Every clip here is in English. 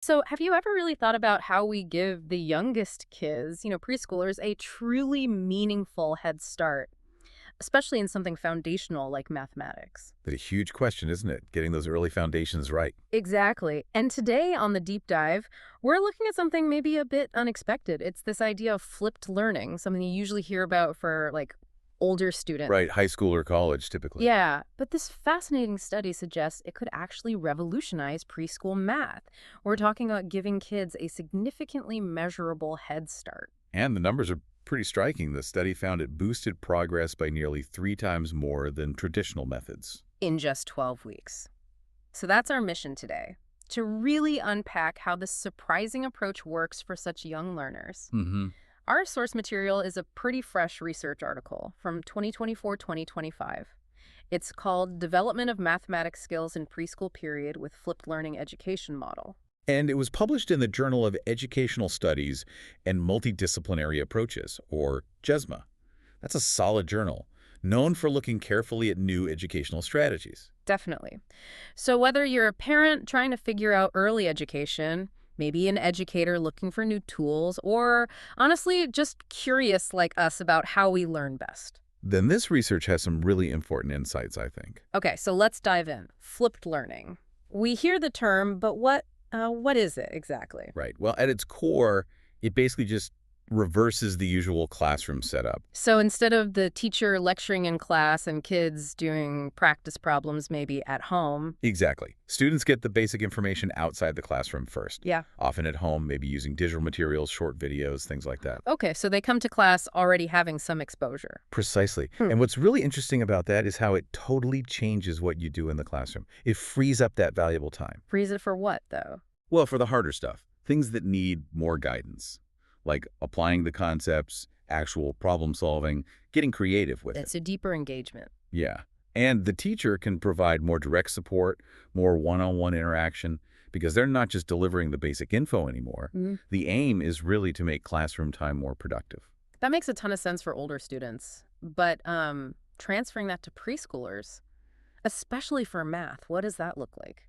So, have you ever really thought about how we give the youngest kids, preschoolers, a truly meaningful head start, especially in something foundational like mathematics? But a huge question, isn't it? Getting those early foundations right. Exactly. And today on the deep dive, we're looking at something maybe a bit unexpected. It's this idea of flipped learning, something you usually hear about for like older students. Right, high school or college, typically. Yeah, but this fascinating study suggests it could actually revolutionize preschool math. We're talking about giving kids a significantly measurable head start. And the numbers are pretty striking. The study found it boosted progress by nearly 3 times more than traditional methods. In just 12 weeks. So that's our mission today, to really unpack how this surprising approach works for such young learners. Mm-hmm. Our source material is a pretty fresh research article from 2024-2025. It's called Development of Mathematics Skills in Preschool Period with Flipped Learning Education Model. And it was published in the Journal of Educational Studies and Multidisciplinary Approaches, or JESMA. That's a solid journal, known for looking carefully at new educational strategies. Definitely. So whether you're a parent trying to figure out early education, maybe an educator looking for new tools, or honestly, just curious like us about how we learn best. Then this research has some really important insights, I think. Okay, so let's dive in. Flipped learning. We hear the term, but what is it exactly? Right. Well, at its core, it basically just reverses the usual classroom setup. So instead of the teacher lecturing in class and kids doing practice problems maybe at home. Exactly. Students get the basic information outside the classroom first, Yeah. often at home, maybe using digital materials, short videos, things like that. Okay, so they come to class already having some exposure. Precisely. Hmm. And what's really interesting about that is how it totally changes what you do in the classroom. It frees up that valuable time. Freeze it for what, though? Well, for the harder stuff, things that need more guidance, like applying the concepts, actual problem solving, getting creative with it. It's a deeper engagement. Yeah. And the teacher can provide more direct support, more one-on-one interaction, because they're not just delivering the basic info anymore. Mhm. The aim is really to make classroom time more productive. That makes a ton of sense for older students. But transferring that to preschoolers, especially for math, what does that look like?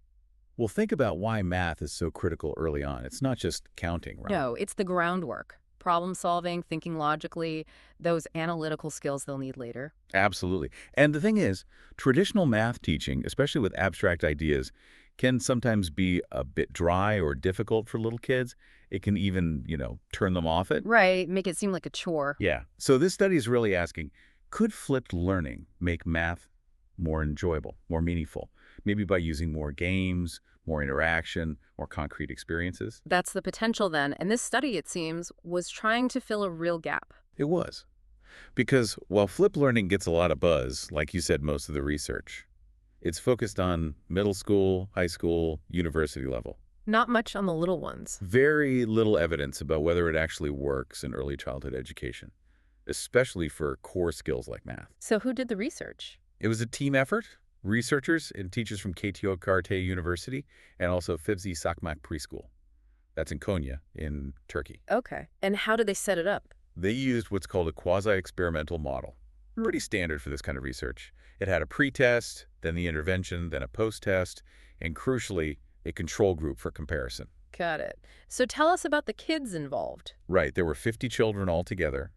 Well, think about why math is so critical early on. It's not just counting, right? No, it's the groundwork. Problem solving, thinking logically, those analytical skills they'll need later. Absolutely. And the thing is, traditional math teaching, especially with abstract ideas, can sometimes be a bit dry or difficult for little kids. It can even, turn them off it. Right, make it seem like a chore. Yeah. So this study is really asking, could flipped learning make math more enjoyable, more meaningful? Maybe by using more games, more interaction, more concrete experiences? That's the potential then. And this study, it seems, was trying to fill a real gap. It was. Because while flipped learning gets a lot of buzz, like you said, most of the research, it's focused on middle school, high school, university level. Not much on the little ones. Very little evidence about whether it actually works in early childhood education, especially for core skills like math. So who did the research? It was a team effort. Researchers and teachers from KTO University and also Fibzi Sakmak Preschool. That's in Konya in Turkey. Okay. And how did they set it up? They used what's called a quasi-experimental model. Hmm. Pretty standard for this kind of research. It had a pre-test, then the intervention, then a post-test, and crucially, a control group for comparison. Got it. So tell us about the kids involved. Right, there were 50 children altogether.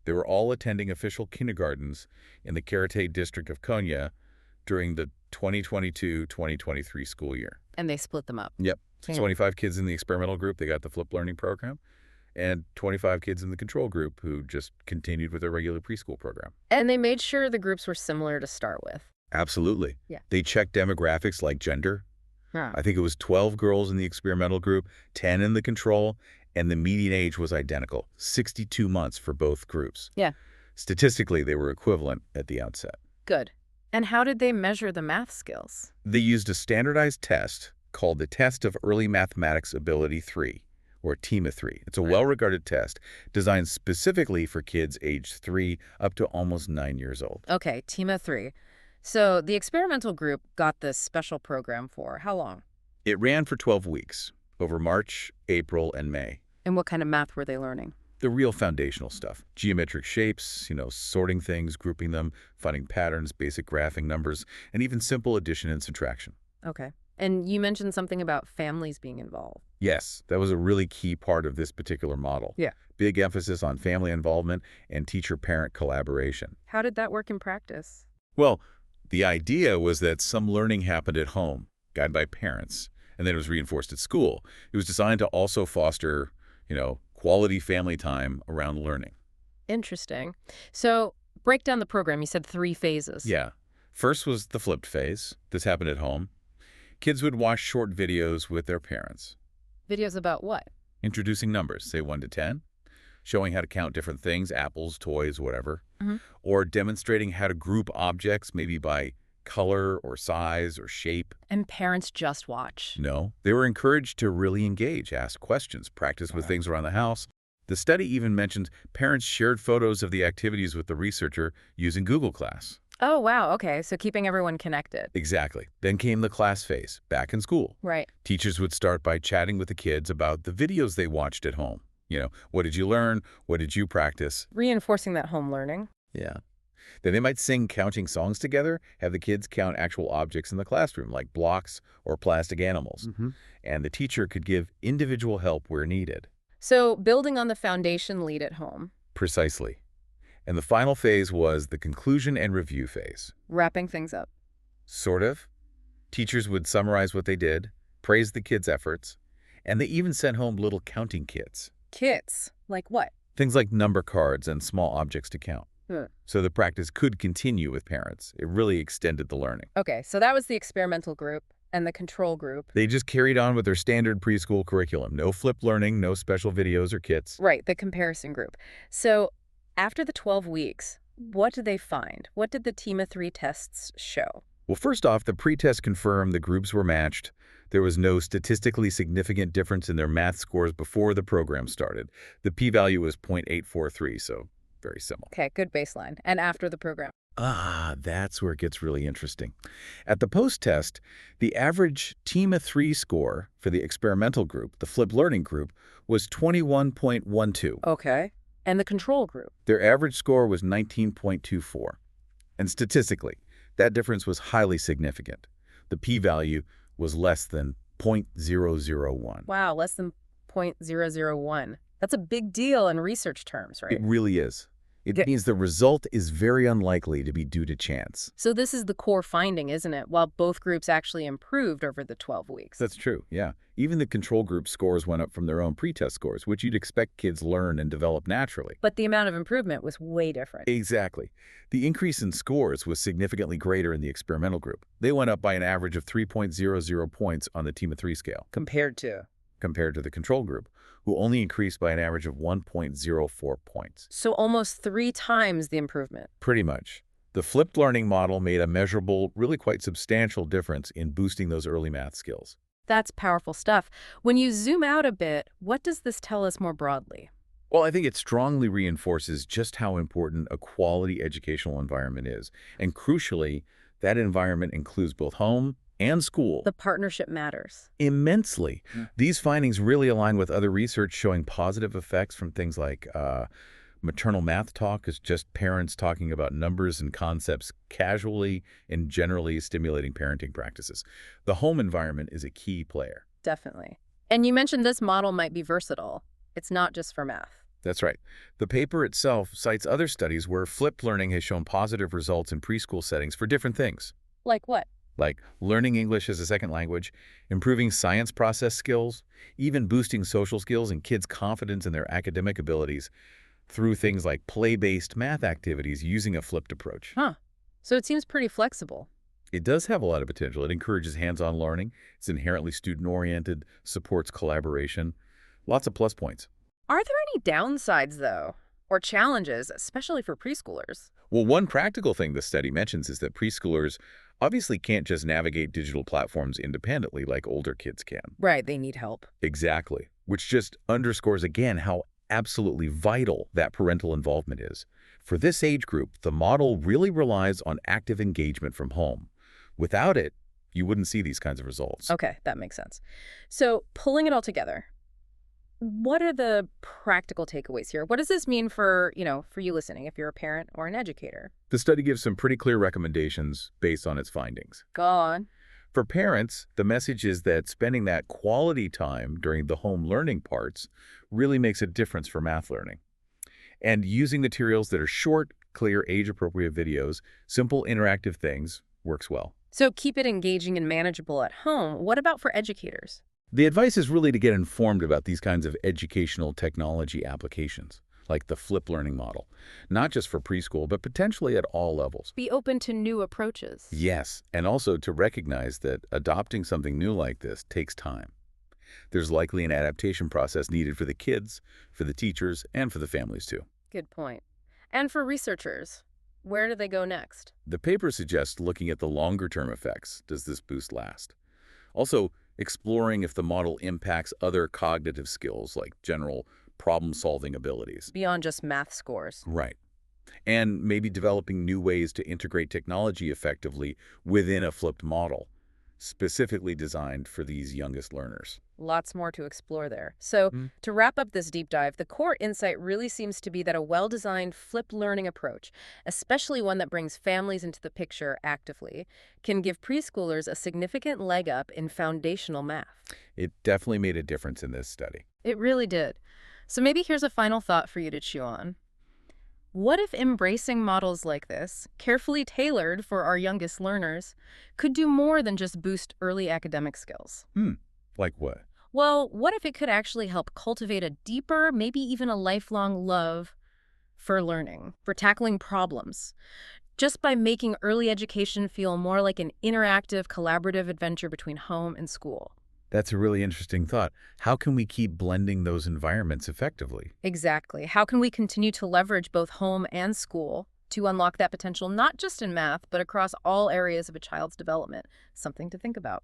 They were all attending official kindergartens in the Karate district of Konya during the 2022-2023 school year. And they split them up. Yep. So Hmm. 25 kids in the experimental group, they got the flipped learning program, and 25 kids in the control group who just continued with their regular preschool program. And they made sure the groups were similar to start with. Absolutely. Yeah. They checked demographics like gender. Huh. I think it was 12 girls in the experimental group, 10 in the control, and the median age was identical, 62 months for both groups. Yeah. Statistically, they were equivalent at the outset. Good. And how did they measure the math skills? They used a standardized test called the Test of Early Mathematics Ability 3, or TEMA 3. It's a well-regarded test designed specifically for kids aged 3 up to almost 9 years old. Okay, team of three. So the experimental group got this special program for how long? It ran for 12 weeks, over March, April, and May. And what kind of math were they learning? The real foundational stuff. Geometric shapes, sorting things, grouping them, finding patterns, basic graphing numbers, and even simple addition and subtraction. Okay. And you mentioned something about families being involved. Yes, that was a really key part of this particular model. Yeah. Big emphasis on family involvement and teacher-parent collaboration. How did that work in practice? Well, the idea was that some learning happened at home, guided by parents, and then it was reinforced at school. It was designed to also foster, quality family time around learning. Interesting. So break down the program. You said 3 phases. Yeah. First was the flipped phase. This happened at home. Kids would watch short videos with their parents, Videos about what? introducing numbers, say 1 to 10, showing how to count different things, apples, toys, whatever, Hmm. or demonstrating how to group objects, maybe by color or size or shape. And parents just watch. No, they were encouraged to really engage, ask questions, practice with things around the house. The study even mentions parents shared photos of the activities with the researcher using Google Class. Oh, wow. Okay. So keeping everyone connected. Exactly. Then came the class phase, back in school. Right. Teachers would start by chatting with the kids about the videos they watched at home. What did you learn? What did you practice? Reinforcing that home learning. Yeah. Then they might sing counting songs together, have the kids count actual objects in the classroom, like blocks or plastic animals. And the teacher could give individual help where needed. So building on the foundation lead at home. Precisely. And the final phase was the conclusion and review phase. Wrapping things up. Sort of. Teachers would summarize what they did, praise the kids' efforts, and they even sent home little counting kits. Kits. Like what? Things like number cards and small objects to count. So the practice could continue with parents. It really extended the learning. Okay. So that was the experimental group and the control group. They just carried on with their standard preschool curriculum. No flipped learning, no special videos or kits. Right. The comparison group. So after the 12 weeks, what did they find? What did the team of 3 tests show? Well, first off, the pretest confirmed the groups were matched. There was no statistically significant difference in their math scores before the program started. The p-value was 0.843, so very similar. Okay, good baseline. And after the program? That's where it gets really interesting. At the post-test, the average team of 3 score for the experimental group, the flipped learning group, was 21.12. Okay. And the control group? Their average score was 19.24. And statistically, that difference was highly significant. The p-value was less than 0.001. Wow, less than 0.001. That's a big deal in research terms, right? It really is. It Yeah. means the result is very unlikely to be due to chance. So this is the core finding, isn't it? While both groups actually improved over the 12 weeks. That's true, yeah. Even the control group scores went up from their own pretest scores, which you'd expect kids learn and develop naturally. But the amount of improvement was way different. Exactly. The increase in scores was significantly greater in the experimental group. They went up by an average of 3.00 points on the team of 3 scale, Compared to? compared to the control group, who only increased by an average of 1.04 points. So almost 3 times the improvement. Pretty much. The flipped learning model made a measurable, really quite substantial difference in boosting those early math skills. That's powerful stuff. When you zoom out a bit, what does this tell us more broadly? Well, I think it strongly reinforces just how important a quality educational environment is. And crucially, that environment includes both home and school. The partnership matters. Immensely. These findings really align with other research showing positive effects from things like maternal math talk is just parents talking about numbers and concepts casually and generally stimulating parenting practices. The home environment is a key player. Definitely. And you mentioned this model might be versatile. It's not just for math. That's right. The paper itself cites other studies where flipped learning has shown positive results in preschool settings for different things, Like what? like learning English as a second language, improving science process skills, even boosting social skills and kids' confidence in their academic abilities through things like play-based math activities using a flipped approach. Huh. So it seems pretty flexible. It does have a lot of potential. It encourages hands-on learning. It's inherently student-oriented, supports collaboration. Lots of plus points. Are there any downsides, though, or challenges, especially for preschoolers? Well, one practical thing the study mentions is that preschoolers obviously can't just navigate digital platforms independently like older kids can. Right, they need help. Exactly. Which just underscores again how absolutely vital that parental involvement is. For this age group, the model really relies on active engagement from home. Without it, you wouldn't see these kinds of results. Okay, that makes sense. So pulling it all together, what are the practical takeaways here? What does this mean for you listening, if you're a parent or an educator? The study gives some pretty clear recommendations based on its findings. Go on. For parents, the message is that spending that quality time during the home learning parts really makes a difference for math learning. And using materials that are short, clear, age-appropriate videos, simple interactive things works well. So keep it engaging and manageable at home. What about for educators? The advice is really to get informed about these kinds of educational technology applications, like the flip learning model, not just for preschool, but potentially at all levels. Be open to new approaches. Yes, and also to recognize that adopting something new like this takes time. There's likely an adaptation process needed for the kids, for the teachers, and for the families too. Good point. And for researchers, where do they go next? The paper suggests looking at the longer-term effects. Does this boost last? Also, exploring if the model impacts other cognitive skills like general problem-solving abilities. Beyond just math scores. Right. And maybe developing new ways to integrate technology effectively within a flipped model, specifically designed for these youngest learners. Lots more to explore there. So, to wrap up this deep dive, the core insight really seems to be that a well-designed flipped learning approach, especially one that brings families into the picture actively, can give preschoolers a significant leg up in foundational math. It definitely made a difference in this study. It really did. So maybe here's a final thought for you to chew on. What if embracing models like this, carefully tailored for our youngest learners, could do more than just boost early academic skills? Like what? Well, what if it could actually help cultivate a deeper, maybe even a lifelong love for learning, for tackling problems, just by making early education feel more like an interactive, collaborative adventure between home and school? That's a really interesting thought. How can we keep blending those environments effectively? Exactly. How can we continue to leverage both home and school to unlock that potential, not just in math, but across all areas of a child's development? Something to think about.